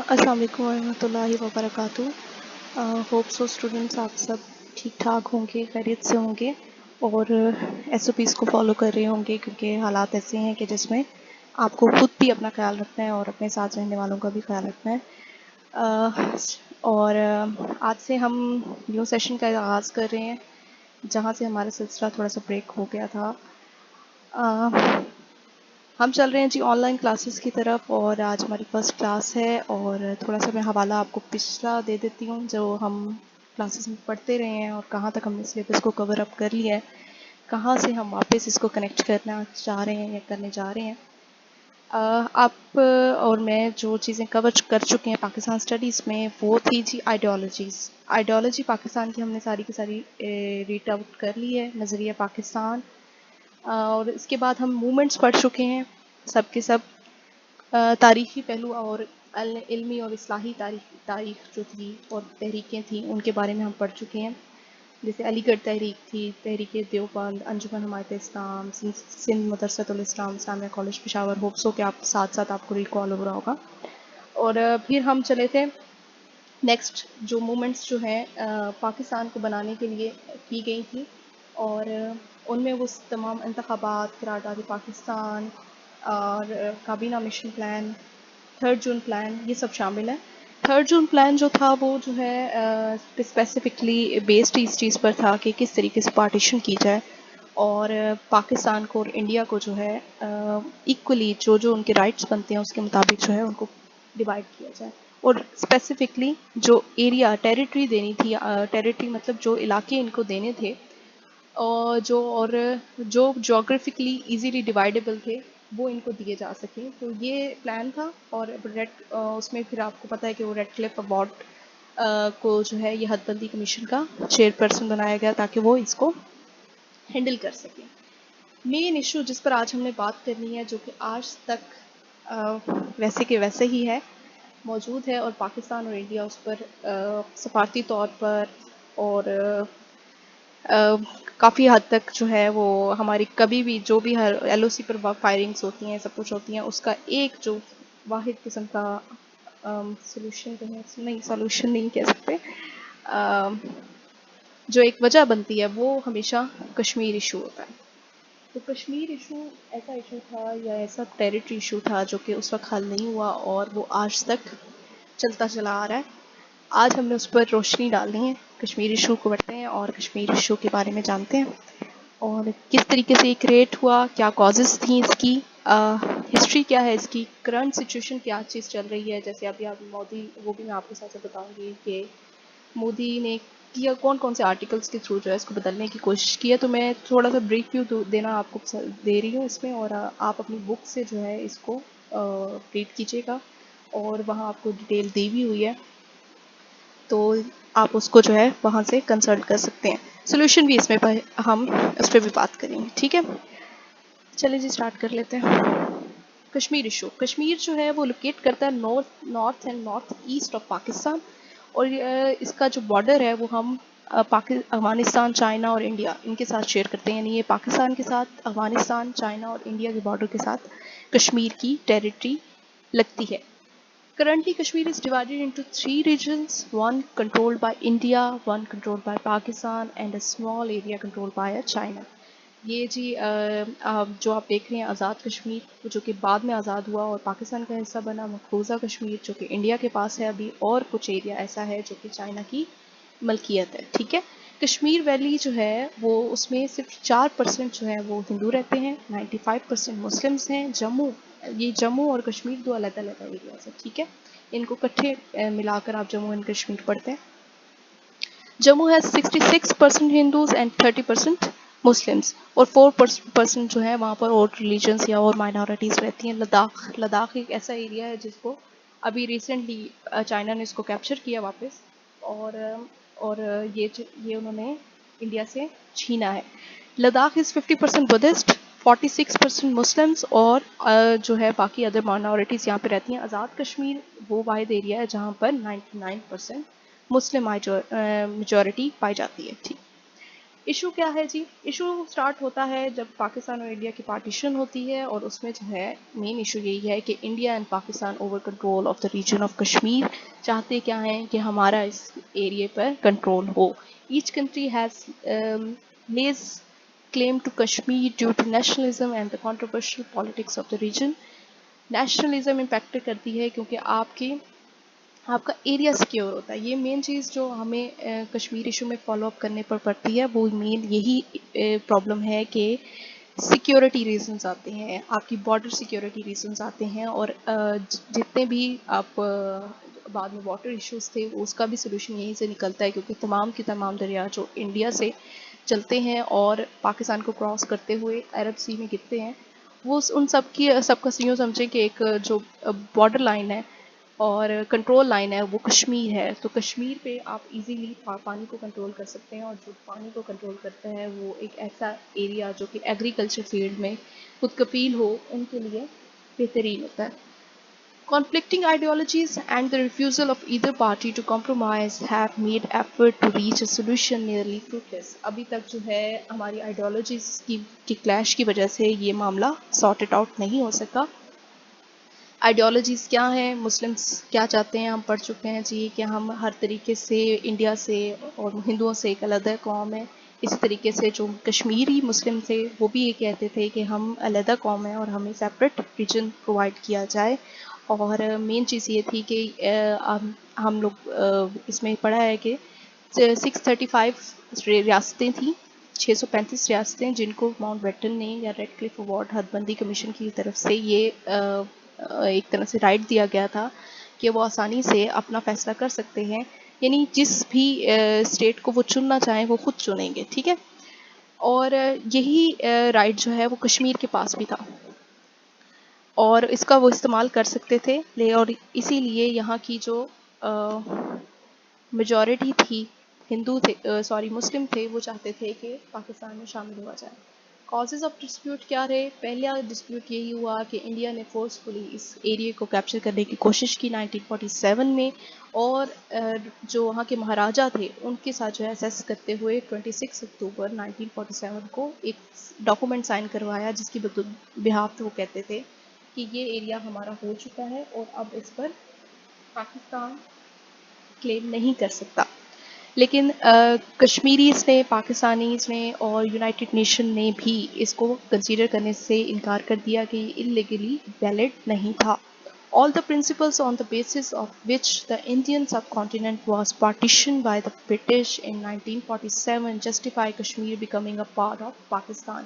السلام علیکم ورحمۃ اللہ وبرکاتہ. ہوپ سو اسٹوڈنٹس آپ سب ٹھیک ٹھاک ہوں گے، خیریت سے ہوں گے اور ایس او پیز کو فالو کر رہے ہوں گے، کیونکہ حالات ایسے ہیں کہ جس میں آپ کو خود بھی اپنا خیال رکھنا ہے اور اپنے ساتھ رہنے والوں کا بھی خیال رکھنا ہے. اور آج سے ہم نیو سیشن کا آغاز کر رہے ہیں، جہاں سے ہمارا سلسلہ تھوڑا سا بریک ہو گیا تھا. ہم چل رہے ہیں جی آن لائن کلاسز کی طرف، اور آج ہماری فرسٹ کلاس ہے. اور تھوڑا سا میں حوالہ آپ کو پچھلا دے دیتی ہوں جو ہم کلاسز میں پڑھتے رہے ہیں اور کہاں تک ہم نے سلیبس کو کور اپ کر لیا ہے، کہاں سے ہم واپس اس کو کنیکٹ کرنا چاہ رہے ہیں یا کرنے جا رہے ہیں. آپ اور میں جو چیزیں کور کر چکے ہیں پاکستان اسٹڈیز میں، وہ تھی جی آئیڈیالوجی پاکستان کی ہم نے ساری کی ساری ریڈ آؤٹ کر لی ہے، نظریہ پاکستان. اور اس کے بعد ہم موومنٹس پڑھ چکے ہیں، سب کے سب تاریخی پہلو اور علمی اور اصلاحی تاریخ جو تھی اور تحریکیں تھیں ان کے بارے میں ہم پڑھ چکے ہیں. جیسے علی گڑھ تحریک تھی، تحریک دیوبند، انجمن حمایت اسلام، سندھ مدرسۃ الاسلام، اسلامیہ کالج پشاور. ہوپسو کہ آپ ساتھ آپ کو ریکال ہو رہا ہوگا. اور پھر ہم چلے تھے نیکسٹ جو موومنٹس جو ہیں پاکستان کو بنانے کے لیے کی گئی تھی، اور ان میں وہ تمام انتخابات، قرارداد پاکستان اور کابینہ مشن پلان، 3 جون پلان، یہ سب شامل ہے. 3 جون پلان جو تھا وہ جو ہے اسپیسیفکلی بیسڈ اس چیز پر تھا کہ کس طریقے سے پارٹیشن کی جائے اور پاکستان کو اور انڈیا کو جو ہے ایکولی جو ان کے رائٹس بنتے ہیں اس کے مطابق جو ہے ان کو ڈیوائڈ کیا جائے. اور اسپیسیفکلی جو ایریا ٹیریٹری دینی تھی، ٹیریٹری مطلب جو علاقے ان کو دینے تھے اور جو جغرافکلی ایزیلی ڈیوائڈیبل تھے وہ ان کو دیے جا سکیں. تو یہ پلان تھا. اور اس میں پھر آپ کو پتہ ہے کہ وہ ریڈ کلف اباٹ کو جو ہے یہ حد بندی کمیشن کا چیئر پرسن بنایا گیا تاکہ وہ اس کو ہینڈل کر سکیں. مین ایشو جس پر آج ہم نے بات کرنی ہے، جو کہ آج تک ویسے کہ ویسے ہی ہے، موجود ہے، اور پاکستان اور انڈیا اس پر سفارتی طور پر اور کافی حد تک جو ہے وہ ہماری کبھی بھی جو بھی ہر ایل او سی پر فائرنگس ہوتی ہیں، سب کچھ ہوتی ہیں، اس کا ایک جو واحد قسم کا سولوشن نہیں کہہ سکتے، جو ایک وجہ بنتی ہے وہ ہمیشہ کشمیر ایشو ہوتا ہے. تو کشمیر ایشو ایسا ایشو تھا یا ایسا ٹیریٹری ایشو تھا جو کہ اس وقت حل نہیں ہوا اور وہ آج تک چلتا چلا آ رہا ہے. آج ہم نے اس پر روشنی ڈالنی ہے. کشمیر ایشو کو بڑھتے ہیں اور کشمیر ایشو کے بارے میں جانتے ہیں اور کس طریقے سے یہ کریٹ ہوا، کیا کازز تھیں اس کی، ہسٹری کیا ہے اس کی، کرنٹ سچویشن کیا چیز چل رہی ہے. جیسے ابھی آپ مودی، وہ بھی میں آپ کے ساتھ بتاؤں گی کہ مودی نے کیا کون سے آرٹیکلس کے تھرو جو ہے اس کو بدلنے کی کوشش کی ہے. تو میں تھوڑا سا بریف ویو دینا آپ کو دے رہی ہوں اس میں، اور آپ اپنی بک سے جو ہے اس کو ریڈ کیجیے گا اور وہاں آپ کو ڈیٹیل دی بھی ہوئی ہے، تو آپ اس کو جو ہے وہاں سے کنسلٹ کر سکتے ہیں. سولوشن بھی اس میں ہم اس پہ بھی بات کریں گے. ٹھیک ہے، چلیں جی اسٹارٹ کر لیتے ہیں. کشمیر ایشو. کشمیر جو ہے وہ لوکیٹ کرتا ہے north and north east of Pakistan, اور اس کا جو بارڈر ہے وہ ہم افغانستان، چائنا اور انڈیا ان کے ساتھ شیئر کرتے ہیں. یعنی یہ پاکستان کے ساتھ افغانستان، چائنا اور انڈیا کے بارڈر کے ساتھ کشمیر کی ٹیریٹری لگتی ہے. Currently, Kashmir is divided into 3 regions, one controlled by India, one controlled by Pakistan, and a small area controlled by China. یہ جی جو آپ دیکھ رہے ہیں آزاد کشمیر، جو کہ بعد میں آزاد ہوا اور پاکستان کا حصہ بنا، مقبوضہ کشمیر جو کہ انڈیا کے پاس ہے ابھی، اور کچھ ایریا ایسا ہے جو کہ چائنا کی ملکیت ہے. ٹھیک ہے، کشمیر ویلی جو ہے وہ اس میں صرف 4% جو ہے وہ ہندو رہتے ہیں، 95% مسلمس ہیں. یہ جموں اور کشمیر دو علیحدہ علیحدہ ایریاز ہیں. ٹھیک ہے، ان کو اکٹھے ملا کر آپ جموں اینڈ کشمیر پڑھتے ہیں. جموں ہے 66% ہندوز اینڈ 30% مسلمس، اور 4% جو ہے وہاں پر اور ریلیجنس یا اور مائنورٹیز رہتی ہیں. لداخ ایک ایسا ایریا ہے جس کو ابھی ریسنٹلی چائنا نے اس کو کیپچر کیا واپس، اور یہ انہوں نے انڈیا سے چھینا ہے. لداخ از 50% بدھسٹ، 46% مسلمس، اور جو ہے باقی ادر مائنورٹیز یہاں پہ رہتی ہیں. آزاد کشمیر وہ واحد ایریا ہے جہاں پر 99% مسلم میجورٹی پائی جاتی ہے. ٹھیک، ایشو کیا ہے جی؟ ایشو سٹارٹ ہوتا ہے جب پاکستان اور انڈیا کی پارٹیشن ہوتی ہے، اور اس میں جو ہے مین ایشو یہی ہے کہ India and Pakistan over control of the region of Kashmir چاہتے کیا ہیں کہ ہمارا اس ایریے پر کنٹرول ہو. Each country has lease claim to Kashmir due to nationalism and the controversial politics of the region. Nationalism impact کرتی ہے کیونکہ آپ کا ایریا سیکیور ہوتا ہے. یہ مین چیز جو ہمیں کشمیر ایشو میں فالو اپ کرنے پر پڑتی ہے، وہ مین یہی پرابلم ہے کہ سیکیورٹی ریزنز آتے ہیں، آپ کی بارڈر سیکیورٹی ریزنز آتے ہیں، اور جتنے بھی آپ بعد میں واٹر ایشوز تھے اس کا بھی سلوشن یہیں سے نکلتا ہے، کیونکہ تمام کی تمام دریا جو انڈیا سے چلتے ہیں اور پاکستان کو کراس کرتے ہوئے عرب سی میں گرتے ہیں، وہ ان سب کا یوں سمجھے کہ ایک جو بارڈر لائن ہے اور کنٹرول لائن ہے وہ کشمیر ہے. تو کشمیر پہ آپ ایزیلی پانی کو کنٹرول کر سکتے ہیں، اور جو پانی کو کنٹرول کرتا ہے وہ ایک ایسا ایریا جو کہ ایگریکلچر فیلڈ میں خود کفیل ہو، ان کے لیے بہترین ہوتا ہے. Conflicting ideologies and the refusal of either party to compromise have made effort to reach a solution nearly fruitless. ابھی تک جو ہے ہماری آئیڈیالوجیز کی کلیش کی وجہ سے یہ معاملہ سارٹڈ آؤٹ نہیں ہو سکا. آئیڈیالوجیز کیا ہیں؟ مسلمس کیا چاہتے ہیں؟ ہم پڑھ چکے ہیں جی کہ ہم ہر طریقے سے انڈیا سے اور ہندوؤں سے ایک علیحدہ قوم ہے. اسی طریقے سے جو کشمیری مسلم تھے وہ بھی یہ کہتے تھے کہ ہم علیحدہ قوم ہیں اور ہمیں سیپریٹ ریجن پرووائڈ کیا جائے. اور مین چیز یہ تھی کہ ہم لوگ اس میں پڑھا ہے کہ 635 ریاستیں تھیں، 635 ریاستیں، جن کو ماؤنٹ بیٹن نے یا ریڈ کلف ایوارڈ حد بندی کمیشن کی طرف سے یہ ایک طرح سے رائٹ دیا گیا تھا کہ وہ آسانی سے اپنا فیصلہ کر سکتے ہیں، یعنی جس بھی اسٹیٹ کو وہ چننا چاہیں وہ خود چنیں گے. ٹھیک ہے، اور یہی رائٹ جو ہے وہ کشمیر کے پاس بھی تھا اور اس کا وہ استعمال کر سکتے تھے. اور اسی لیے یہاں کی جو میجورٹی تھی، ہندو تھے مسلم تھے، وہ چاہتے تھے کہ پاکستان میں شامل ہوا جائے. کازز آف ڈسپیوٹ کیا رہے؟ پہلا ڈسپیوٹ یہی ہوا کہ انڈیا نے فورسفلی اس ایریے کو کیپچر کرنے کی کوشش کی 1947 میں، اور جو وہاں کے مہاراجہ تھے ان کے ساتھ جو ہے اسیس کرتے ہوئے 26 اکتوبر 1947 کو ایک ڈاکومنٹ سائن کروایا، جس کی بہاف وہ کہتے تھے کہ یہ ایریا ہمارا ہو چکا ہے اور اب اس پر پاکستان کلیم نہیں کر سکتا. لیکن کشمیریز نے، پاکستانیز نے اور یونائٹڈ نیشن نے بھی اس کو کنسیڈر کرنے سے انکار کر دیا کہ یہ انلیگلی ویلڈ نہیں تھا. All the principles on the basis of which the Indian subcontinent was partitioned by the British in 1947 justify Kashmir becoming a part of Pakistan.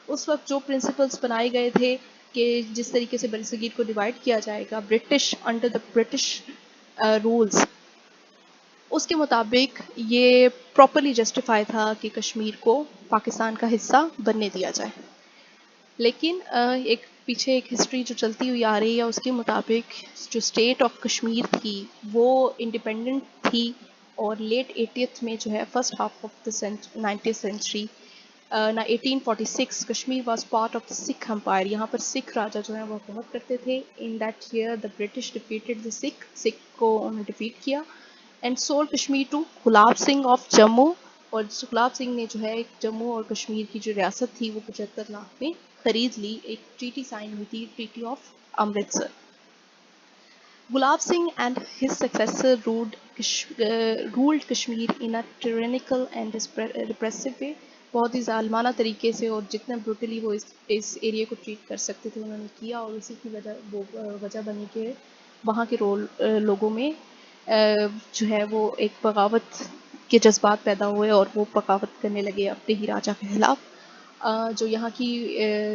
اس وقت جو پرنسپلس بنائے گئے تھے کہ جس طریقے سے بر صغیر کو ڈیوائڈ کیا جائے گا British under the British rules, اس کے مطابق یہ پراپرلی جسٹیفائی تھا کہ کشمیر کو پاکستان کا حصہ بننے دیا جائے. لیکن ایک پیچھے ایک ہسٹری جو چلتی ہوئی آ رہی ہے اس کے مطابق جو اسٹیٹ آف کشمیر تھی وہ انڈیپینڈنٹ تھی، اور لیٹ 80th میں جو ہے first half of the 19th century 1846 Kashmir was part of the Sikh empire. یہاں پر سکھ راجا جو ہیں وہ حکومت کرتے تھے. In that year the British defeated the Sikh کو انہوں نے ڈیفیٹ کیا and sold Kashmir to Gulab Singh of Jammu. اور گلاب سنگھ نے جو ہے جموں اور کشمیر کی جو ریاست تھی وہ 75 لاکھ میں خرید لی. ایک ٹریٹی سائن ہوئی تھی، treaty of Amritsar. Gulab Singh and his successor ruled Kashmir in a tyrannical and repressive way. بہت ہی ظالمانہ طریقے سے اور جتنا بروٹلی وہ اس ایریے کو ٹریٹ کر سکتے تھے انہوں نے کیا، اور اسی کی وجہ بنی کہ وہاں کے لوگوں میں جو ہے وہ ایک بغاوت کے جذبات پیدا ہوئے اور وہ بغاوت کرنے لگے اپنے ہی راجا کے خلاف. جو یہاں کی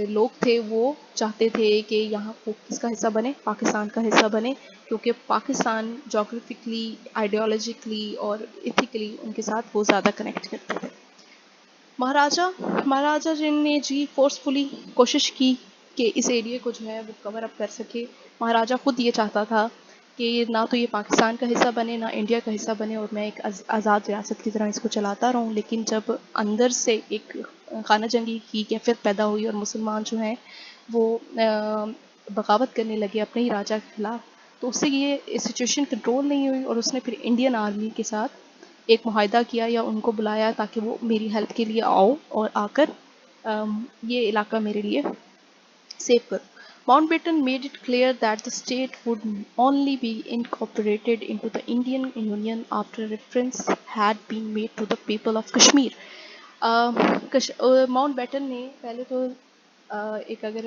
لوگ تھے وہ چاہتے تھے کہ یہاں وہ کس کا حصہ بنے؟ پاکستان کا حصہ بنے، کیونکہ پاکستان جغرافکلی، آئیڈیالوجیکلی اور ایتھیکلی ان کے ساتھ وہ زیادہ کنیکٹ کرتے تھے. مہاراجا جن نے جی فورسفلی کوشش کی کہ اس ایریے کو جو ہے وہ کور اپ کر سکے. مہاراجا خود یہ چاہتا تھا کہ نہ تو یہ پاکستان کا حصہ بنے نہ انڈیا کا حصہ بنے، اور میں ایک آزاد ریاست کی طرح اس کو چلاتا رہوں. لیکن جب اندر سے ایک خانہ جنگی کی کیفیت پیدا ہوئی اور مسلمان جو ہیں وہ بغاوت کرنے لگے اپنے ہی راجا کے خلاف، تو اس سے یہ سچویشن کنٹرول نہیں ہوئی اور اس نے پھر انڈین آرمی کے ساتھ ایک معاہدہ کیا یا ان کو بلایا تاکہ وہ میری ہیلپ کے لیے آؤ اور آ کر یہ علاقہ میرے لیے سیو کرو. Mountbatten made it clear that the state would only be incorporated into the Indian Union after reference had been made to the people of Kashmir. Mountbatten نے پہلے تو ایک اگر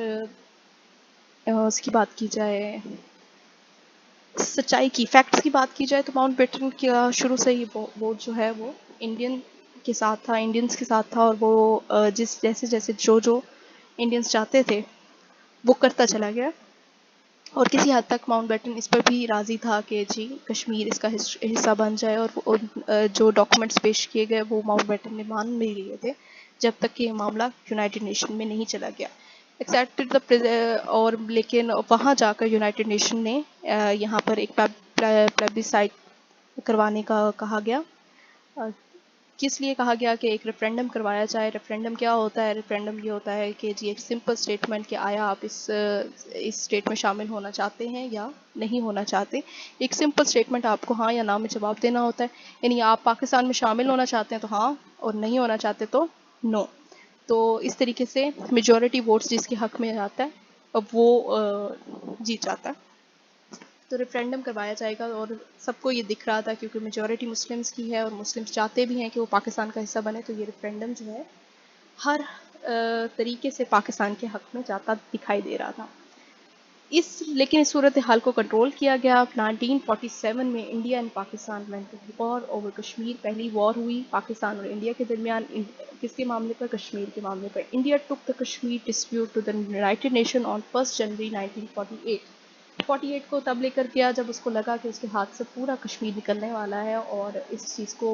اس کی بات کی جائے سچائی کی فیکٹس کی بات کی جائے تو ماؤنٹ بیٹن کا شروع سے ہی وہ جو ہے وہ انڈین کے ساتھ تھا, انڈینس کے ساتھ تھا, اور وہ جیسے جیسے جو انڈینس چاہتے تھے وہ کرتا چلا گیا. اور کسی حد تک ماؤنٹ بیٹن اس پر بھی راضی تھا کہ جی کشمیر اس کا حصہ بن جائے, اور جو ڈاکومنٹس پیش کیے گئے وہ ماؤنٹ بیٹن نے مان نہیں لیے تھے جب تک کہ یہ معاملہ یونائٹڈ نیشن میں نہیں چلا گیا. اور لیکن وہاں جا کر یونائٹڈ نیشن نے یہاں پر ایک پلیبیسائٹ کروانے کا کہا گیا. کس لیے کہا گیا کہ ایک ریفرینڈم کروایا جائے. ریفرینڈم کیا ہوتا ہے؟ ریفرینڈم یہ ہوتا ہے کہ جی ایک سمپل اسٹیٹمنٹ کہ آیا آپ اس اسٹیٹ میں شامل ہونا چاہتے ہیں یا نہیں ہونا چاہتے. ایک سمپل اسٹیٹمنٹ آپ کو ہاں یا نا میں جواب دینا ہوتا ہے. یعنی آپ پاکستان میں شامل ہونا چاہتے ہیں تو ہاں, اور نہیں ہونا چاہتے تو نو. تو اس طریقے سے میجورٹی ووٹس جس کے حق میں آتا ہے اب وہ جیت جاتا ہے. تو ریفرینڈم کروایا جائے گا, اور سب کو یہ دکھ رہا تھا کیونکہ میجورٹی مسلمس کی ہے اور مسلمس چاہتے بھی ہیں کہ وہ پاکستان کا حصہ بنے. تو یہ ریفرینڈم جو ہے ہر طریقے سے پاکستان کے حق میں جاتا دکھائی دے رہا تھا. لیکن اس صورتحال کو کنٹرول کیا گیا. 1947 میں India and Pakistan went to war over Kashmir. پہلی وار ہوئی پاکستان اور انڈیا کے درمیان. کس کے معاملے پر؟ کشمیر کے معاملے پر. India took the Kashmir dispute to the United Nations on 1 January 1948. 48 کو تب لے کر کیا جب اس کو لگا کہ اس کے ہاتھ سے پورا کشمیر نکلنے والا ہے, اور اس چیز کو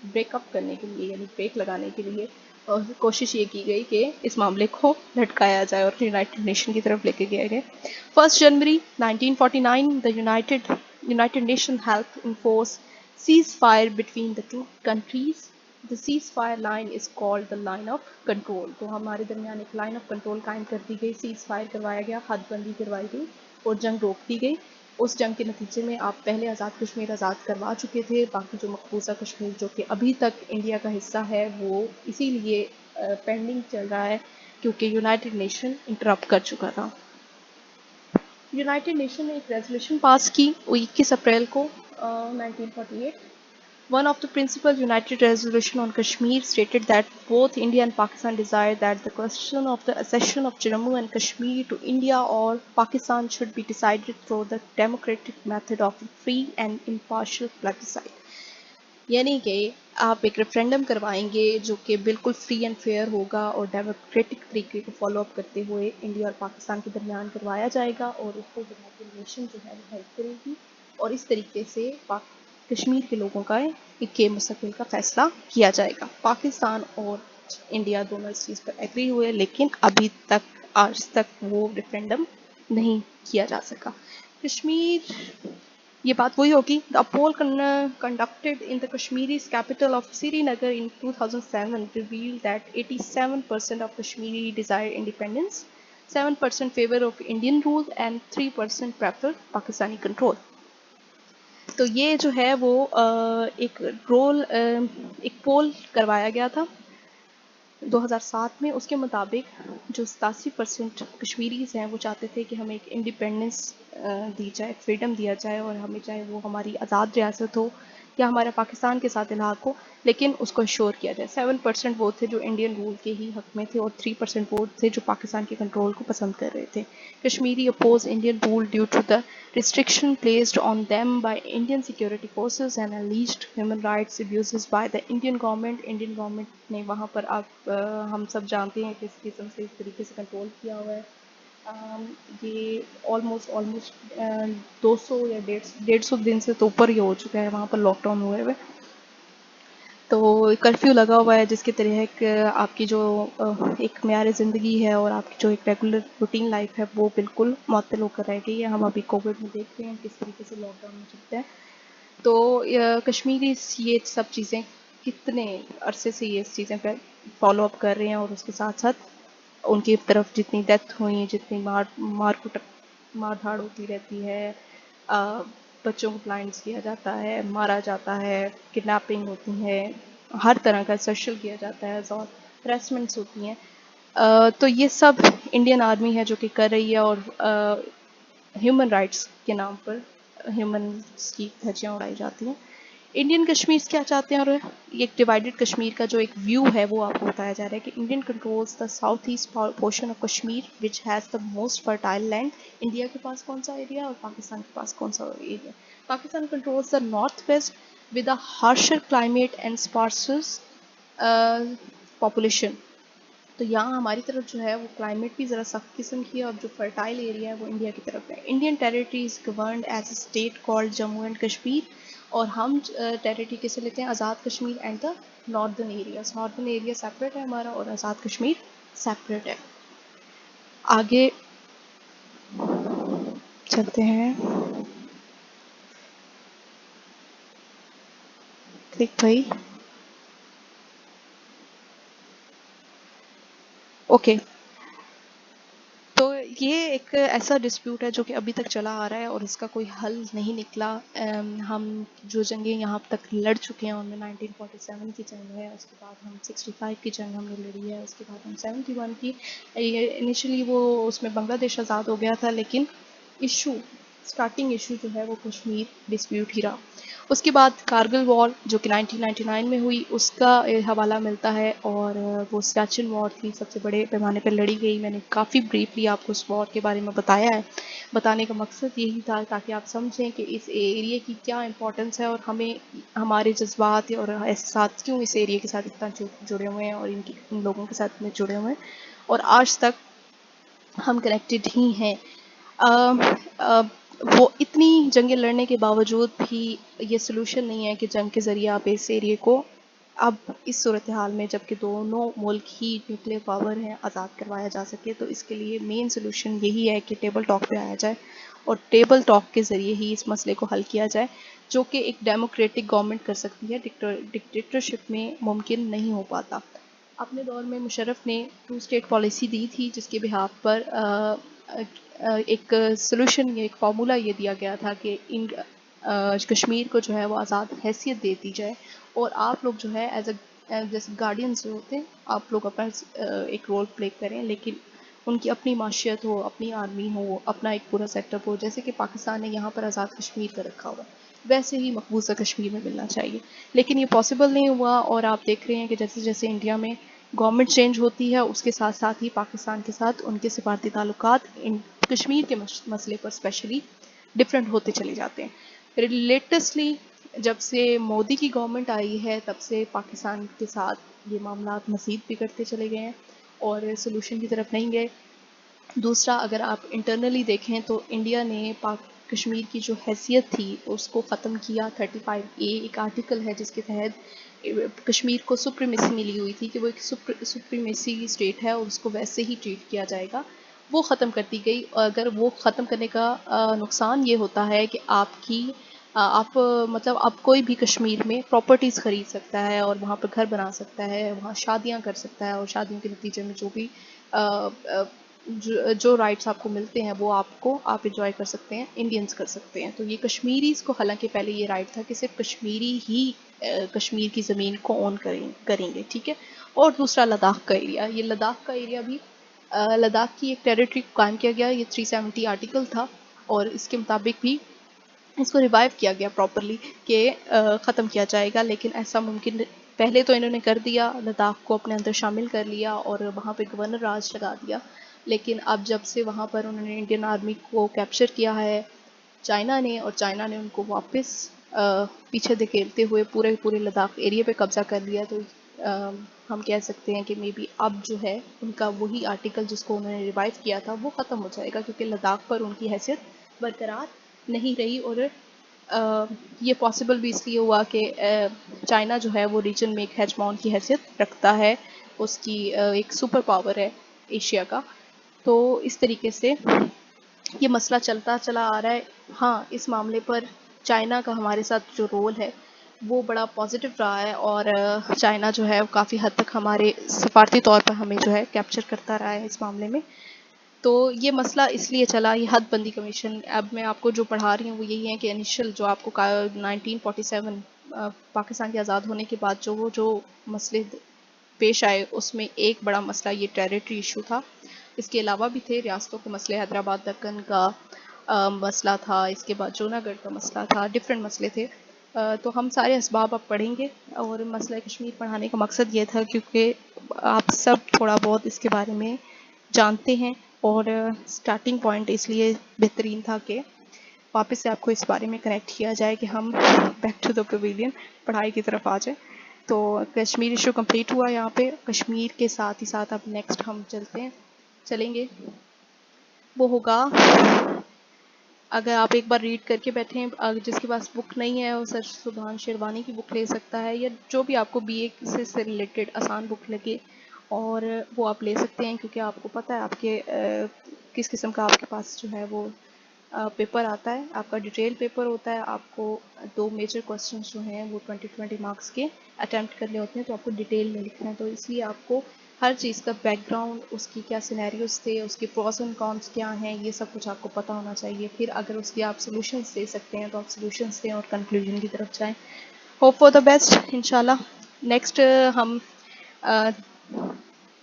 بریک اپ کرنے کے لیے یعنی بریک لگانے کے لیے کوشش یہ کی گئی کہ اس معاملے کو لٹکایا جائے اور یونائٹڈ نیشن کی طرف لے کے گئے گئے. 1 جنوری 1949 the United Nations helped enforce ceasefire between the two countries. The ceasefire line is called the line of control. تو ہمارے درمیان ایک لائن آف کنٹرول قائم کر دی گئی, سیز فائر کروایا گیا, حد بندی کروائی گئی اور جنگ روک دی گئی. اس جنگ کے نتیجے میں آپ پہلے آزاد کشمیر آزاد کروا چکے تھے. باقی جو مقبوضہ کشمیر جو کہ ابھی تک انڈیا کا حصہ ہے وہ اسی لیے پینڈنگ چل رہا ہے کیونکہ یونائٹڈ نیشن انٹرپٹ کر چکا تھا. یونائٹڈ نیشن نے ایک ریزولوشن پاس کی 21 اپریل کو 1948. One of the principal United Resolution on Kashmir stated that both India and Pakistan desire that the question of the accession of Jammu and Kashmir to India or Pakistan should be decided through the democratic method of free and impartial plebiscite. یعنی کہ آپ ایک referendum کروائیں گے جو کہ بالکل free and fair ہوگا اور ڈیموکریٹک طریقے کو فالو اپ کرتے ہوئے انڈیا اور پاکستان کے درمیان کروایا جائے گا, اور اس کو یونائٹڈ نیشن جو ہے وہ ہیلپ کرے گی, اور اس طریقے سے کشمیر کے لوگوں کا ایک مستقبل کا فیصلہ کیا جائے گا. پاکستان اور انڈیا دونوں اس چیز پر ایگری ہوئے, لیکن ابھی تک آج تک وہ ریفرینڈم نہیں کیا جا سکا. کشمیر یہ بات وہی ہوگی. The poll conducted in the Kashmiri's capital of Srinagar in 2007 revealed that 87% of Kashmiri desire independence, 7% favor of Indian rule and 3% prefer Pakistani control. تو یہ جو ہے وہ ایک پول کروایا گیا تھا 2007 میں. اس کے مطابق جو 87% کشمیریز ہیں وہ چاہتے تھے کہ ہمیں ایک انڈیپینڈنس دی جائے, فریڈم دیا جائے, اور ہمیں چاہے وہ ہماری آزاد ریاست ہو یا ہمارا پاکستان کے ساتھ الحاق ہو, لیکن اس کو انشور کیا جائے. 7% ووٹ تھے جو انڈین رول کے ہی حق میں تھے, اور 3% ووٹ تھے جو پاکستان کے کنٹرول کو پسند کر رہے تھے. Kashmiri oppose Indian rule due to the restriction placed on them by Indian security forces and alleged human rights abuses by the Indian government. Indian government نے وہاں پر ہم سب جانتے ہیں کس قسم سے اس طریقے سے کنٹرول کیا ہوا ہے. یہ آلموسٹ 200 یا 150 دن سے تو اوپر ہی ہو چکا ہے وہاں پر لاک ڈاؤن ہوئے ہوئے. تو کرفیو لگا ہوا ہے جس کے تحت آپ کی جو ایک معیار زندگی ہے اور آپ کی جو ایک ریگولر روٹین لائف ہے وہ بالکل معطل ہو کر رہ گئی ہے. ہم ابھی کووڈ میں دیکھتے ہیں کس طریقے سے لاک ڈاؤن میں چلتا ہے. تو کشمیری یہ سب چیزیں کتنے عرصے سے یہ چیزیں پہ فالو اپ کر رہے ہیں, اور اس کے ساتھ ساتھ ان کی طرف جتنی ڈیتھ ہوئی, جتنی مار دھاڑ ہوتی رہتی ہے, بچوں کو بلائنڈس کیا جاتا ہے، مارا جاتا ہے، کڈنیپنگ ہوتی ہے، ہر طرح کا سیکشل کیا جاتا ہے اور ہراسمنٹس ہوتی ہیں. تو یہ سب انڈین آرمی ہے جو کہ کر رہی ہے، اور ہیومن رائٹس کے نام پر ہیومنس کی دھجیاں اڑائی جاتی ہیں. انڈین کشمیر کیا چاہتے ہیں، اور ایک ڈیوائڈیڈ کشمیر کا جو ایک ویو ہے وہ آپ کو بتایا جا رہا ہے کہ Indian controls the south east portion of Kashmir which has the most fertile land. India کے پاس کون سا ایریا اور پاکستان کے پاس کون سا area? Pakistan controls the north west with a harsher climate and sparser population. تو یہاں ہماری طرف جو ہے وہ کلائمیٹ بھی ذرا سخت قسم کی ہے، اور جو فرٹائل ایریا ہے وہ انڈیا کی طرف ہے. Indian territory is governed as a state called Jammu and Kashmir, اور ہم ٹیریٹری کیسے لیتے ہیں؟ Azad Kashmir and the northern areas. Northern area separate ہے ہمارا، اور آزاد کشمیر سیپریٹ ہے. آگے چلتے ہیں. کلک بھائی. اوکے. تو یہ ایک ایسا ڈسپیوٹ ہے جو کہ ابھی تک چلا آ رہا ہے، اور اس کا کوئی حل نہیں نکلا. ہم جو جنگیں یہاں تک لڑ چکے ہیں ان میں 1947 کی جنگ ہے، اس کے بعد ہم 65 کی جنگ ہم نے لڑی ہے، اس کے بعد ہم 71 کی. انیشلی وہ اس میں بنگلہ دیش آزاد ہو گیا تھا، لیکن اسٹارٹنگ ایشو جو ہے وہ کشمیر ڈسپیوٹ ہی رہا. اس کے بعد کارگل وار جو کہ 1999 میں ہوئی، اس کا حوالہ ملتا ہے، اور وہ سیاچن وار تھی، سب سے بڑے پیمانے پر لڑی گئی. میں نے کافی بریفلی آپ کو اس وار کے بارے میں بتایا ہے. بتانے کا مقصد یہی تھا تاکہ آپ سمجھیں کہ اس ایریے کی کیا امپورٹنس ہے، اور ہمیں ہمارے جذبات اور احساسات کیوں اس ایریے کے ساتھ اتنا جڑے ہوئے ہیں، اور ان لوگوں کے ساتھ اتنے جڑے ہوئے ہیں، اور آج تک ہم کنیکٹڈ ہی ہیں. وہ اتنی جنگیں لڑنے کے باوجود بھی یہ سلوشن نہیں ہے کہ جنگ کے ذریعے آپ اس ایریے کو اب اس صورتحال میں جب کہ دونوں ملک ہی نیوکلیر پاور ہیں آزاد کروایا جا سکے. تو اس کے لیے مین سلوشن یہی ہے کہ ٹیبل ٹاک پہ آیا جائے، اور ٹیبل ٹاک کے ذریعے ہی اس مسئلے کو حل کیا جائے، جو کہ ایک ڈیموکریٹک گورنمنٹ کر سکتی ہے، ڈکٹیٹرشپ میں ممکن نہیں ہو پاتا. اپنے دور میں مشرف نے 2 اسٹیٹ پالیسی دی تھی، جس کے بہاف پر ایک سلوشن یا ایک فارمولا یہ دیا گیا تھا کہ ان کشمیر کو جو ہے وہ آزاد حیثیت دے دی جائے، اور آپ لوگ جو ہے ایز اے جیسے گارڈینس جو ہوتے ہیں آپ لوگ اپنا ایک رول پلے کریں، لیکن ان کی اپنی معاشیت ہو، اپنی آرمی ہو، اپنا ایک پورا سیٹ اپ ہو، جیسے کہ پاکستان نے یہاں پر آزاد کشمیر کا رکھا ہوا، ویسے ہی مقبوضہ کشمیر میں ملنا چاہیے. لیکن یہ پاسبل نہیں ہوا، اور آپ دیکھ رہے ہیں کہ جیسے جیسے انڈیا میں گورنمنٹ چینج ہوتی ہے، اس کے ساتھ ساتھ ہی پاکستان کے ساتھ ان کے سفارتی تعلقات کشمیر کے مسئلے پر اسپیشلی ڈفرینٹ ہوتے چلے جاتے ہیں. لیٹسٹلی جب سے مودی کی گورنمنٹ آئی ہے، تب سے پاکستان کے ساتھ یہ معاملات مزید بگڑتے چلے گئے ہیں، اور سلوشن کی طرف نہیں گئے. دوسرا، اگر آپ انٹرنلی دیکھیں تو انڈیا نے کشمیر کی جو حیثیت تھی اس کو ختم کیا. 35A ایک آرٹیکل ہے جس کے تحت کشمیر کو سپریمیسی ملی ہوئی تھی کہ وہ ایک سپریمیسی اسٹیٹ ہے، اور اس کو ویسے ہی ٹریٹ کیا جائے گا، وہ ختم کر دی گئی. اگر وہ ختم کرنے کا نقصان یہ ہوتا ہے کہ آپ مطلب آپ کوئی بھی کشمیر میں پراپرٹیز خرید سکتا ہے، اور وہاں پہ گھر بنا سکتا ہے، وہاں شادیاں کر سکتا ہے، اور شادیوں کے نتیجے میں جو بھی جو رائٹس آپ کو ملتے ہیں وہ آپ انجوائے کر سکتے ہیں، انڈینز کر سکتے ہیں. تو یہ کشمیریز کو، حالانکہ پہلے یہ رائٹ تھا کہ صرف کشمیری ہی کشمیر کی زمین کو اون کریں گے، ٹھیک ہے. اور دوسرا لداخ کا ایریا، یہ لداخ کا ایریا بھی لداخ کی ایک ٹیریٹری قائم کیا گیا. یہ 370 آرٹیکل تھا، اور اس کے مطابق بھی اس کو ریوائیو کیا گیا پراپرلی کہ ختم کیا جائے گا. لیکن ایسا ممکن پہلے تو انہوں نے کر دیا، لداخ کو اپنے اندر شامل کر لیا اور وہاں پہ گورنر راج لگا دیا. لیکن اب جب سے وہاں پر انہوں نے انڈین آرمی کو کیپچر کیا ہے چائنا نے، اور چائنا نے ان کو واپس پیچھے دھکیلتے ہوئے پورے لداخ ایریا پہ قبضہ کر لیا، تو ہم کہہ سکتے ہیں کہ مے بی اب جو ہے ان کا وہی آرٹیکل جس کو انہوں نے ریوائیو کیا تھا وہ ختم ہو جائے گا، کیونکہ لداخ پر ان کی حیثیت برقرار نہیں رہی. اور یہ پاسبل بھی اس لیے ہوا کہ چائنا جو ہے وہ ریجن میں ایک ہیجمون کی حیثیت رکھتا ہے، اس کی ایک سپر پاور ہے ایشیا کا. تو اس طریقے سے یہ مسئلہ چلتا چلا آ رہا ہے. ہاں، اس معاملے پر چائنا کا ہمارے ساتھ جو رول ہے وہ بڑا پازیٹیو رہا ہے، اور چائنا جو ہے کافی حد تک ہمارے سفارتی طور پر ہمیں جو ہے کیپچر کرتا رہا ہے اس معاملے میں. تو یہ مسئلہ اس لیے چلا، یہ حد بندی کمیشن. اب میں آپ کو جو پڑھا رہی ہوں وہ یہی ہے کہ انیشل جو آپ کو 1947 پاکستان کے آزاد ہونے کے بعد جو مسئلے پیش آئے، اس میں ایک بڑا مسئلہ یہ ٹیریٹری ایشو تھا. اس کے علاوہ بھی تھے ریاستوں کے مسئلے، حیدرآباد دکن کا مسئلہ تھا، اس کے بعد جونا گڑھ کا مسئلہ تھا، ڈفرینٹ مسئلے تھے. تو ہم سارے اسباب اب پڑھیں گے. اور مسئلہ کشمیر پڑھانے کا مقصد یہ تھا کیونکہ آپ سب تھوڑا بہت اس کے بارے میں جانتے ہیں، اور سٹارٹنگ پوائنٹ اس لیے بہترین تھا کہ واپس سے آپ کو اس بارے میں کنیکٹ کیا جائے کہ ہم بیک ٹو دا پویلین پڑھائی کی طرف آ جائیں. تو کشمیر ایشو کمپلیٹ ہوا یہاں پہ. کشمیر کے ساتھ ہی ساتھ اب نیکسٹ ہم چلیں گے وہ ہوگا، اگر آپ ایک بار ریڈ کر کے بیٹھیں، جس کے پاس بک نہیں ہے وہ سر سبحان شیروانی کی بک لے سکتا ہے، یا جو بھی آپ کو بی اے سے ریلیٹڈ آسان بک لگے اور وہ آپ لے سکتے ہیں. کیونکہ آپ کو پتہ ہے آپ کے کس قسم کا آپ کے پاس جو ہے وہ پیپر آتا ہے. آپ کا ڈیٹیل پیپر ہوتا ہے. آپ کو 2 میجر کوسچنز جو ہیں وہ 20 مارکس کے اٹیمپٹ کرنے ہوتے ہیں، تو آپ کو ڈیٹیل میں لکھنا ہے. تو اس لیے آپ کو ہر چیز کا بیک گراؤنڈ، اس کی کیا سینیریوز تھے، اس کے پروز اینڈ کونس کیا ہیں، یہ سب کچھ آپ کو پتہ ہونا چاہیے. پھر اگر اس کے آپ سولوشنس دے سکتے ہیں تو آپ سولوشنس دیں اور کنکلوژن کی طرف جائیں. ہوپ فار دا بیسٹ انشاءاللہ. نیکسٹ ہم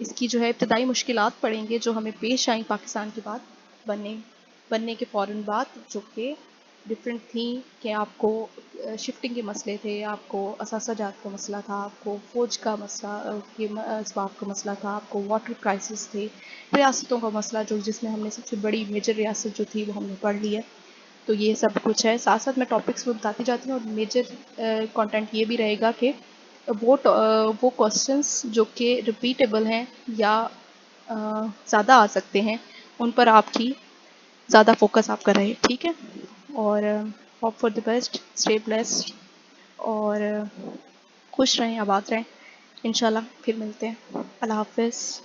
اس کی جو ہے ابتدائی مشکلات پڑھیں گے جو ہمیں پیش آئیں پاکستان کے بعد بننے کے فوراً بعد، جو کہ ڈفرینٹ تھیں. کہ آپ کو شفٹنگ کے مسئلے تھے، آپ کو اثاثہ جات کا مسئلہ تھا، آپ کو فوج کا مسئلہ کے اسباب کا مسئلہ تھا، آپ کو واٹر کرائسس تھے، ریاستوں کا مسئلہ جس میں ہم نے سب سے بڑی میجر ریاست جو تھی وہ ہم نے پڑھ لی ہے. تو یہ سب کچھ ہے. ساتھ ساتھ میں ٹاپکس میں بتاتی جاتی ہوں، اور میجر کانٹینٹ یہ بھی رہے گا کہ وہ کوسچنس جو کہ ریپیٹیبل ہیں یا زیادہ آ سکتے ہیں، ان پر آپ کی زیادہ فوکس آپ کر رہے. ٹھیک ہے. اور hope for the best, stay blessed, اور خوش رہیں، آباد رہیں. انشاءاللہ پھر ملتے ہیں. اللہ حافظ.